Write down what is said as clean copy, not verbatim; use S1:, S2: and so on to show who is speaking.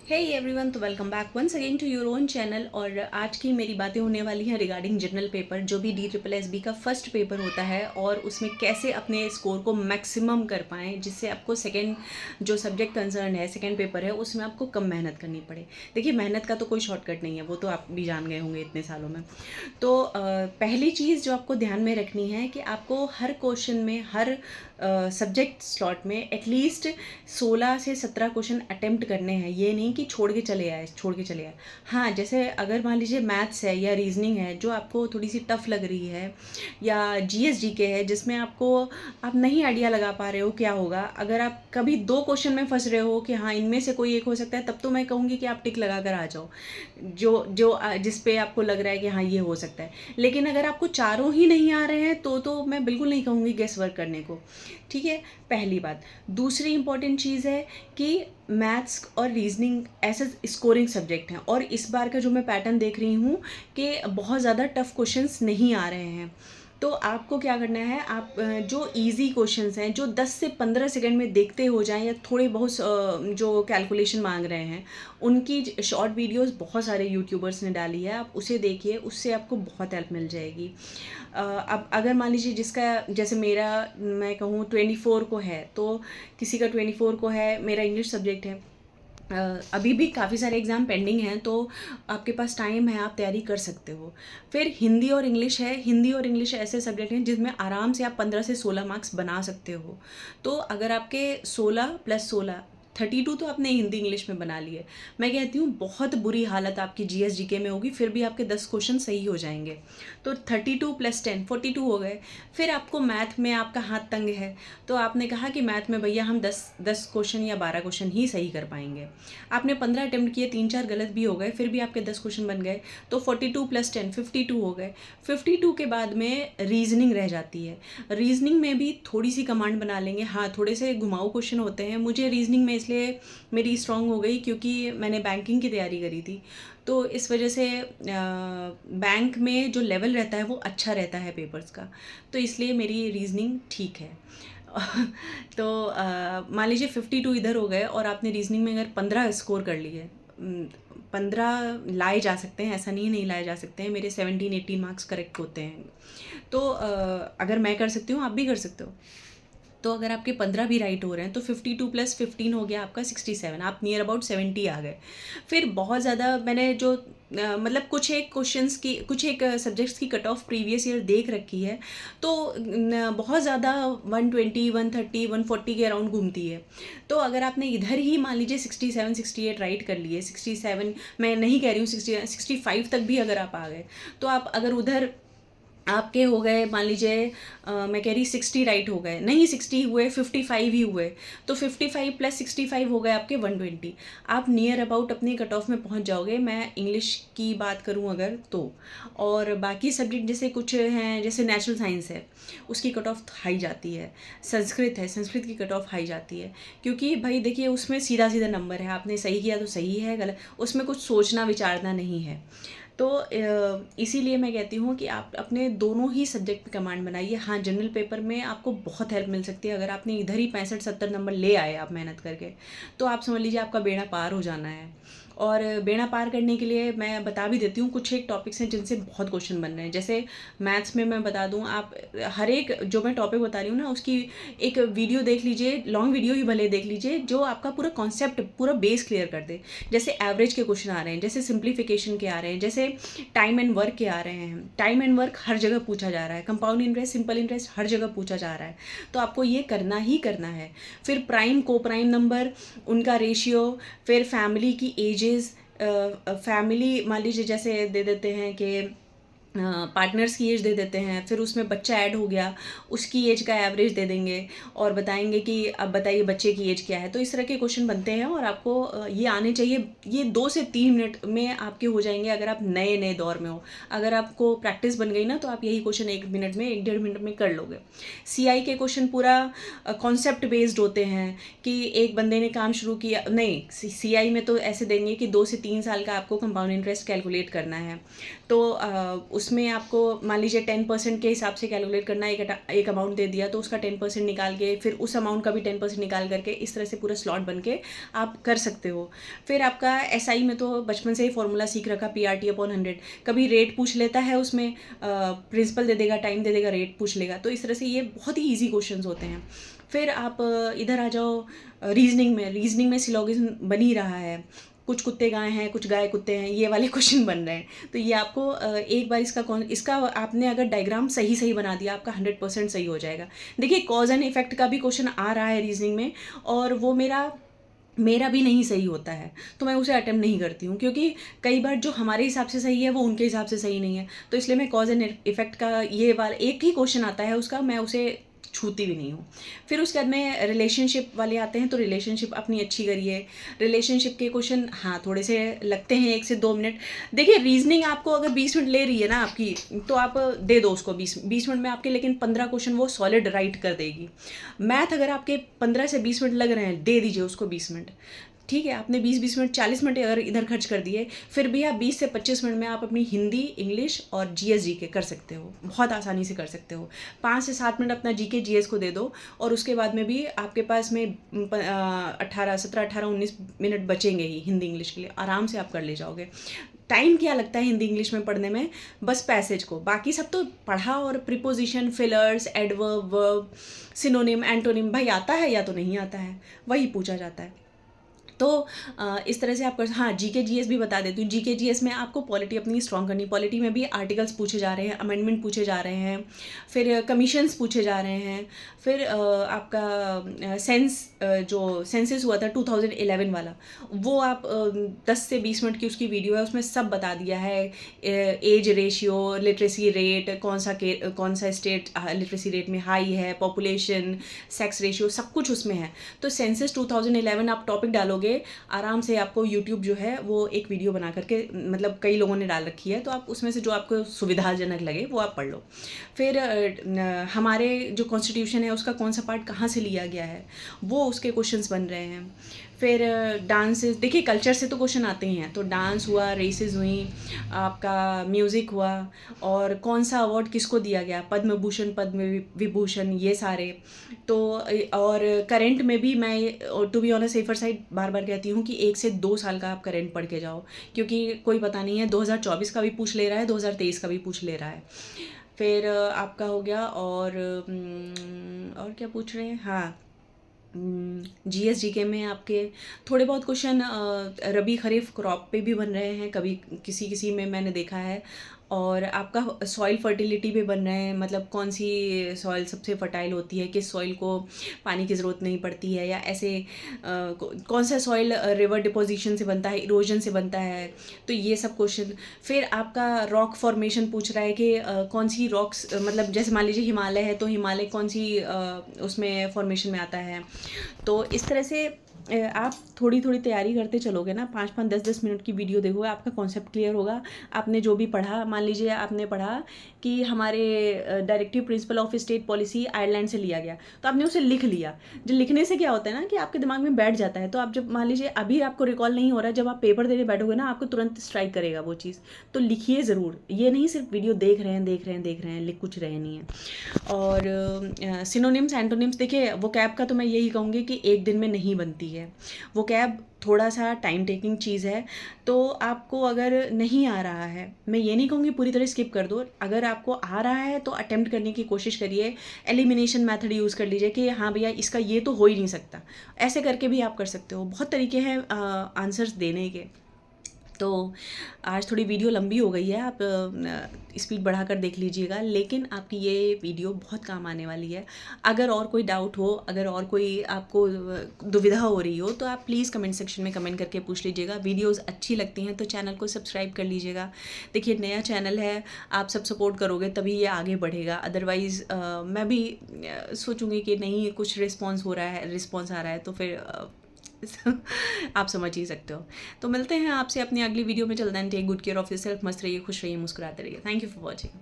S1: हे everyone, तो welcome back once again to your own channel. और आज की मेरी बातें होने वाली हैं रिगार्डिंग जनरल पेपर, जो भी DSSB का फर्स्ट पेपर होता है, और उसमें कैसे अपने स्कोर को मैक्सिमम कर पाएँ, जिससे आपको सेकंड जो सब्जेक्ट कंसर्न है, सेकंड पेपर है, उसमें आपको कम मेहनत करनी पड़े। देखिए, मेहनत का तो कोई शॉर्टकट नहीं है, वो तो आप भी जान गए होंगे इतने सालों में। तो पहली चीज़ जो आपको ध्यान में रखनी है कि आपको हर क्वेश्चन में, हर सब्जेक्ट स्लॉट में एटलीस्ट 16 से 17 क्वेश्चन अटेम्प्ट करने हैं। ये नहीं कि छोड़ के चले आए। हाँ, जैसे अगर मान लीजिए मैथ्स है या रीजनिंग है जो आपको थोड़ी सी टफ लग रही है, या GSGK है जिसमें आपको आप नहीं आइडिया लगा पा रहे हो क्या होगा, अगर आप कभी 2 क्वेश्चन में फंस रहे हो कि हाँ इनमें से कोई एक हो सकता है, तब तो मैं कहूँगी कि आप टिक लगा कर आ जाओ जो जो जिस पे आपको लग रहा है कि हाँ ये हो सकता है। लेकिन अगर आपको चारों ही नहीं आ रहे हैं तो मैं बिल्कुल नहीं कहूँगी गेस वर्क करने को। ठीक है, पहली बात। दूसरी इंपॉर्टेंट चीज़ है कि मैथ्स और रीजनिंग ऐसे स्कोरिंग सब्जेक्ट हैं, और इस बार का जो मैं पैटर्न देख रही हूँ कि बहुत ज़्यादा टफ क्वेश्चंस नहीं आ रहे हैं। तो आपको क्या करना है, आप जो इजी क्वेश्चंस हैं, जो 10 से 15 सेकंड में देखते हो जाएं, या थोड़े बहुत जो कैलकुलेशन मांग रहे हैं, उनकी शॉर्ट वीडियोस बहुत सारे यूट्यूबर्स ने डाली है, आप उसे देखिए, उससे आपको बहुत हेल्प मिल जाएगी। अब अगर मान लीजिए जिसका, जैसे मेरा, मैं कहूँ 24 को है, तो किसी का 24 को है, मेरा इंग्लिश सब्जेक्ट है, अभी भी काफ़ी सारे एग्ज़ाम पेंडिंग हैं, तो आपके पास टाइम है, आप तैयारी कर सकते हो। फिर हिंदी और इंग्लिश है। हिंदी और इंग्लिश ऐसे सब्जेक्ट हैं जिसमें आराम से आप 15 से 16 मार्क्स बना सकते हो। तो अगर आपके 16 + 16 32 तो आपने हिंदी इंग्लिश में बना लिए। मैं कहती हूँ बहुत बुरी हालत आपकी GSGK में होगी, फिर भी आपके 10 क्वेश्चन सही हो जाएंगे। तो 32 + 10 42 हो गए। फिर आपको मैथ में आपका हाथ तंग है, तो आपने कहा कि मैथ में भैया हम 10 क्वेश्चन या 12 क्वेश्चन ही सही कर पाएंगे। आपने 15 अटेम्प्ट किए, 3-4 गलत भी हो गए, फिर भी आपके 10 क्वेश्चन बन गए। तो 42 + 10 52 हो गए। 52 के बाद में रीजनिंग रह जाती है। रीजनिंग में भी थोड़ी सी कमांड बना लेंगे। हाँ, थोड़े से घुमाऊ क्वेश्चन होते हैं। मुझे रीजनिंग में इसलिए मेरी स्ट्रांग हो गई क्योंकि मैंने बैंकिंग की तैयारी करी थी, तो इस वजह से बैंक में जो लेवल रहता है वो अच्छा रहता है पेपर्स का, तो इसलिए मेरी रीजनिंग ठीक है। तो मान लीजिए 52 इधर हो गए, और आपने रीजनिंग में अगर 15 स्कोर कर लिए, 15 लाए जा सकते हैं, ऐसा नहीं लाए जा सकते हैं, मेरे 17-18 मार्क्स करेक्ट होते हैं। तो अगर मैं कर सकती हूँ, आप भी कर सकते हो। तो अगर आपके 15 भी राइट हो रहे हैं, तो 52 + 15 हो गया आपका 67, आप नियर अबाउट 70 आ गए। फिर बहुत ज़्यादा मैंने जो मतलब कुछ एक क्वेश्चंस की, कुछ एक सब्जेक्ट्स की कट ऑफ प्रीवियस ईयर देख रखी है, तो बहुत ज़्यादा 120, 130, 140 के अराउंड घूमती है। तो अगर आपने इधर ही मान लीजिए 67, 68 राइट कर लिए, 67, मैं नहीं कह रही हूँ 60, 65 तक भी अगर आप आ गए, तो आप अगर उधर आपके हो गए, मान लीजिए मैं कह रही 60 राइट हो गए, नहीं 60 हुए, 55 ही हुए, तो 55 + 65 हो गए आपके 120। आप नियर अबाउट अपनी कट ऑफ में पहुंच जाओगे, मैं इंग्लिश की बात करूं अगर तो। और बाकी सब्जेक्ट जैसे कुछ हैं, जैसे नेचुरल साइंस है, उसकी कट ऑफ हाई जाती है। संस्कृत है, संस्कृत की कट ऑफ हाई जाती है, क्योंकि भाई देखिए उसमें सीधा सीधा नंबर है, आपने सही किया तो सही है, गलत उसमें कुछ सोचना विचारना नहीं है। तो इसीलिए मैं कहती हूँ कि आप अपने दोनों ही सब्जेक्ट पे कमांड बनाइए। हाँ, जनरल पेपर में आपको बहुत हेल्प मिल सकती है, अगर आपने इधर ही 65-70 नंबर ले आए आप मेहनत करके, तो आप समझ लीजिए आपका बेड़ा पार हो जाना है। और बेड़ा पार करने के लिए मैं बता भी देती हूँ, कुछ एक टॉपिक्स हैं जिनसे बहुत क्वेश्चन बन रहे हैं। जैसे मैथ्स में मैं बता दूँ, आप हर एक जो मैं टॉपिक बता रही हूँ ना, उसकी एक वीडियो देख लीजिए, लॉन्ग वीडियो ही भले देख लीजिए, जो आपका पूरा कॉन्सेप्ट, पूरा बेस क्लियर कर दे। जैसे एवरेज के क्वेश्चन आ रहे हैं, जैसे सिंप्लीफिकेशन के आ रहे हैं, जैसे टाइम एंड वर्क के आ रहे हैं। टाइम एंड वर्क हर जगह पूछा जा रहा है, कंपाउंड इंटरेस्ट, सिंपल इंटरेस्ट हर जगह पूछा जा रहा है, तो आपको ये करना ही करना है। फिर प्राइम, को प्राइम नंबर, उनका रेशियो, फिर फैमिली की एजेस, फैमिली मान लीजिए जैसे दे देते हैं कि पार्टनर्स की एज दे देते हैं, फिर उसमें बच्चा ऐड हो गया, उसकी एज का एवरेज दे देंगे, और बताएंगे कि अब बताइए बच्चे की एज क्या है। तो इस तरह के क्वेश्चन बनते हैं, और आपको ये आने चाहिए। ये 2 से 3 मिनट में आपके हो जाएंगे, अगर आप नए नए दौर में हो। अगर आपको प्रैक्टिस बन गई ना, तो आप यही क्वेश्चन 1 मिनट में, 1-1.5 मिनट में कर लोगे। CI के क्वेश्चन पूरा कॉन्सेप्ट बेस्ड होते हैं, कि एक बंदे ने काम शुरू किया, नहीं CI में तो ऐसे देंगे कि 2 से 3 साल का आपको कंपाउंड इंटरेस्ट कैलकुलेट करना है, तो उसमें आपको मान लीजिए 10% के हिसाब से कैलकुलेट करना, एक अमाउंट दे दिया तो उसका 10% निकाल के फिर उस अमाउंट का भी 10% निकाल करके इस तरह से पूरा स्लॉट बन के आप कर सकते हो। फिर आपका एसआई में तो बचपन से ही फॉर्मूला सीख रखा, PRT/100। कभी रेट पूछ लेता है उसमें, प्रिंसिपल दे देगा, टाइम दे देगा, रेट पूछ लेगा। तो इस तरह से ये बहुत ही ईजी क्वेश्चंस होते हैं। फिर आप इधर आ जाओ रीजनिंग में सिलोगिज्म बन ही रहा है। कुछ कुत्ते गाय हैं, कुछ गाय कुत्ते हैं, ये वाले क्वेश्चन बन रहे हैं। तो ये आपको एक बार इसका आपने अगर डायग्राम सही बना दिया, आपका 100% सही हो जाएगा। देखिए कॉज एंड इफेक्ट का भी क्वेश्चन आ रहा है रीजनिंग में, और वो मेरा भी नहीं सही होता है, तो मैं उसे अटेम्प्ट नहीं करती हूँ, क्योंकि कई बार जो हमारे हिसाब से सही है वो उनके हिसाब से सही नहीं है। तो इसलिए मैं कॉज एंड इफेक्ट का ये वाला एक ही क्वेश्चन आता है उसका, मैं उसे छूती भी नहीं हूँ। फिर उसके बाद में रिलेशनशिप वाले आते हैं, तो रिलेशनशिप अपनी अच्छी करिए। रिलेशनशिप के क्वेश्चन हाँ थोड़े से लगते हैं 1 से 2 मिनट। देखिए रीजनिंग आपको अगर 20 मिनट ले रही है ना आपकी, तो आप दे दो उसको 20 मिनट में आपके, लेकिन 15 क्वेश्चन वो सॉलिड राइट कर देगी। मैथ अगर आपके 15 से 20 मिनट लग रहे हैं, दे दीजिए उसको 20 मिनट। ठीक है, आपने 20 मिनट 40 मिनट अगर इधर खर्च कर दिए, फिर भी आप 20 से 25 मिनट में आप अपनी हिंदी, इंग्लिश और GS GK कर सकते हो, बहुत आसानी से कर सकते हो। 5 से 7 मिनट अपना GK GS को दे दो, और उसके बाद में भी आपके पास में 19 मिनट बचेंगे ही हिंदी इंग्लिश के लिए, आराम से आप कर ले जाओगे। टाइम क्या लगता है हिंदी इंग्लिश में पढ़ने में? बस पैसेज को, बाकी सब तो पढ़ा, और preposition, fillers, adverb, verb, synonym, antonym भाई आता है या तो नहीं आता है, वही पूछा जाता है। तो इस तरह से आप कर, हाँ GK GS भी बता देती हूँ। GK GS में आपको पॉलिटी अपनी स्ट्रॉन्ग करनी। पॉलिटी में भी आर्टिकल्स पूछे जा रहे हैं, अमेंडमेंट पूछे जा रहे हैं, फिर कमीशंस पूछे जा रहे हैं, फिर आपका जो सेंसस हुआ था 2011 वाला, वो आप 10 से 20 मिनट की उसकी वीडियो है, उसमें सब बता दिया है। एज रेशियो, लिटरेसी रेट, कौन सा स्टेट लिटरेसी रेट में हाई है, पॉपुलेशन, सेक्स रेशियो, सब कुछ उसमें है। तो सेंसस 2011 आप टॉपिक डालोगे, आराम से आपको YouTube जो है वो एक वीडियो बना करके, मतलब कई लोगों ने डाल रखी है, तो आप उसमें से जो आपको सुविधाजनक लगे वो आप पढ़ लो। फिर हमारे जो कॉन्स्टिट्यूशन है उसका कौन सा पार्ट कहाँ से लिया गया है, वो उसके क्वेश्चंस बन रहे हैं। फिर डांसेस, देखिए कल्चर से तो क्वेश्चन आते ही हैं, तो डांस हुआ, रेसेस हुई, आपका म्यूज़िक हुआ, और कौन सा अवार्ड किसको दिया गया, पद्म भूषण, पद्म विभूषण, ये सारे। तो और करंट में भी मैं to be on a safer side बार बार कहती हूँ कि 1 से 2 साल का आप करंट पढ़ के जाओ, क्योंकि कोई पता नहीं है, 2024 का भी पूछ ले रहा है, 2023 का भी पूछ ले रहा है। फिर आपका हो गया, और क्या पूछ रहे हैं, हाँ GS GK में आपके थोड़े बहुत क्वेश्चन रबी खरीफ क्रॉप पे भी बन रहे हैं, कभी किसी किसी में मैंने देखा है। और आपका सॉइल फर्टिलिटी पे बन रहे हैं, मतलब कौन सी सॉइल सबसे फर्टाइल होती है, किस सॉइल को पानी की ज़रूरत नहीं पड़ती है, या ऐसे कौन सा सॉइल रिवर डिपोजिशन से बनता है, इरोजन से बनता है, तो ये सब क्वेश्चन। फिर आपका रॉक फॉर्मेशन पूछ रहा है कि कौन सी रॉक्स, मतलब जैसे मान लीजिए हिमालय है, तो हिमालय कौन सी उसमें फॉर्मेशन में आता है। तो इस तरह से आप थोड़ी थोड़ी तैयारी करते चलोगे ना, 5-5 10-10 मिनट की वीडियो देखोगे, आपका कॉन्सेप्ट क्लियर होगा। आपने जो भी पढ़ा, मान लीजिए आपने पढ़ा कि हमारे directive principle of state policy Ireland से लिया गया, तो आपने उसे लिख लिया। जो लिखने से क्या होता है ना कि आपके दिमाग में बैठ जाता है, तो आप जब मान लीजिए अभी आपको रिकॉल नहीं हो रहा है, जब आप पेपर देने बैठोगे ना, आपको तुरंत स्ट्राइक करेगा वो चीज़। तो लिखिए ज़रूर, ये नहीं सिर्फ वीडियो देख रहे हैं, लिख कुछ रहे नहीं है। और सिनोनिम्स, एंटोनिम्स, देखिए वो कैब का तो मैं यही कहूँगी कि एक दिन में नहीं बनती है वो कैब, थोड़ा सा टाइम टेकिंग चीज़ है। तो आपको अगर नहीं आ रहा है, मैं ये नहीं कहूँगी पूरी तरह स्किप कर दो, अगर आपको आ रहा है तो अटेम्प्ट करने की कोशिश करिए। एलिमिनेशन मेथड यूज़ कर लीजिए कि हाँ भैया इसका ये तो हो ही नहीं सकता, ऐसे करके भी आप कर सकते हो। बहुत तरीके हैं आंसर्स देने के। तो आज थोड़ी वीडियो लंबी हो गई है, आप स्पीड बढ़ा कर देख लीजिएगा, लेकिन आपकी ये वीडियो बहुत काम आने वाली है। अगर और कोई डाउट हो, अगर और कोई आपको दुविधा हो रही हो, तो आप प्लीज़ कमेंट सेक्शन में कमेंट करके पूछ लीजिएगा। वीडियोस अच्छी लगती हैं तो चैनल को सब्सक्राइब कर लीजिएगा। देखिए नया चैनल है, आप सब सपोर्ट करोगे तभी ये आगे बढ़ेगा, अदरवाइज़ मैं भी सोचूंगी कि नहीं कुछ रिस्पॉन्स आ रहा है, तो फिर आप समझ ही सकते हो। तो मिलते हैं आपसे अपनी अगली वीडियो में। चल then take good care of yourself, मस्त रहिए, खुश रहिए, मुस्कुराते रहिए। Thank you for watching.